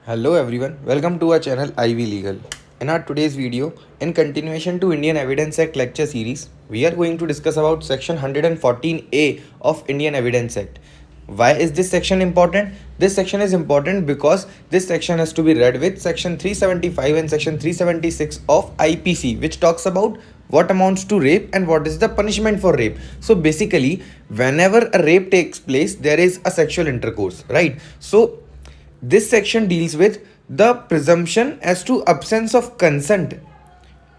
Hello everyone, welcome to our channel Ivy Legal. In our today's video, in continuation to Indian Evidence Act lecture series, we are going to discuss about section 114A of Indian Evidence Act. Why is this section important? This section is important because this section has to be read with section 375 and section 376 of IPC, which talks about what amounts to rape and what is the punishment for rape. So basically, whenever a rape takes place, there is a sexual intercourse, right? So this section deals with the presumption as to absence of consent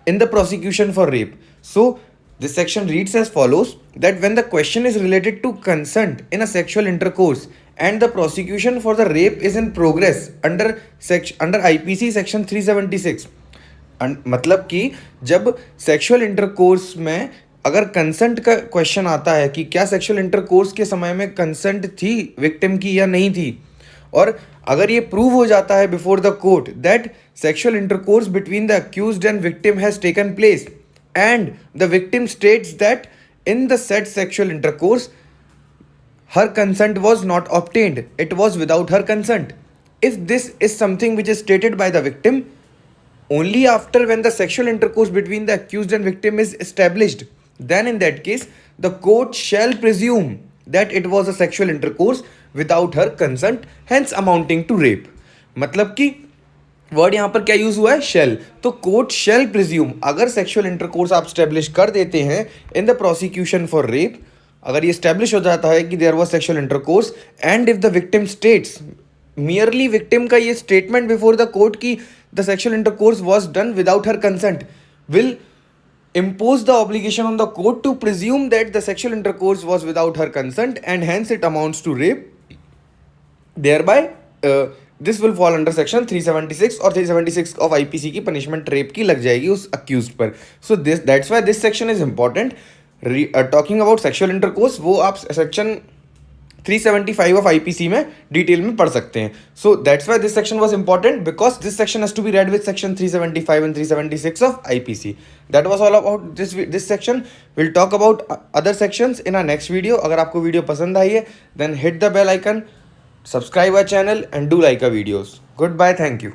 in the prosecution for rape. So, this section reads as follows that when the question is related to consent in a sexual intercourse and the prosecution for the rape is in progress under IPC section 376, मतलब कि जब sexual intercourse में अगर consent का question आता है कि क्या सेक्सुअल इंटरकोर्स के समय में कंसेंट थी विक्टिम की या नहीं थी, और अगर ये प्रूव हो जाता है before the court that sexual intercourse between the accused and victim has taken place and the victim states that in the set sexual intercourse her consent was not obtained, it was without her consent. If this is something which is stated by the victim, only after when the sexual intercourse between the accused and victim is established, then in that case the court shall presume that it was a sexual intercourse without her consent, hence amounting to rape. मतलब कि word यहाँ पर क्या use हुआ है, shall. तो court shall presume, अगर sexual intercourse आप स्टेब्लिश कर देते हैं in the prosecution for rape, अगर ये स्टैब्लिश हो जाता है कि there was sexual intercourse and if the victim states, merely victim का ये स्टेटमेंट बिफोर द कोर्ट की the sexual intercourse was done without her consent will impose the obligation on the court to presume that the sexual intercourse was without her consent and hence it amounts to rape. Thereby this will fall under section 376 और 376 of IPC की punishment rape की लग जाएगी उस accused पर. So that's why this section is important. Talking about sexual intercourse, वो आप section 375 of IPC में डिटेल में पढ़ सकते हैं. So that's why this section was important, because this section has to be read with section 375 and 376 of IPC. That was all about this section. We'll talk about other sections in our next video. अगर आपको video पसंद आई है then hit the bell icon, subscribe our channel and do like our videos. Goodbye, thank you.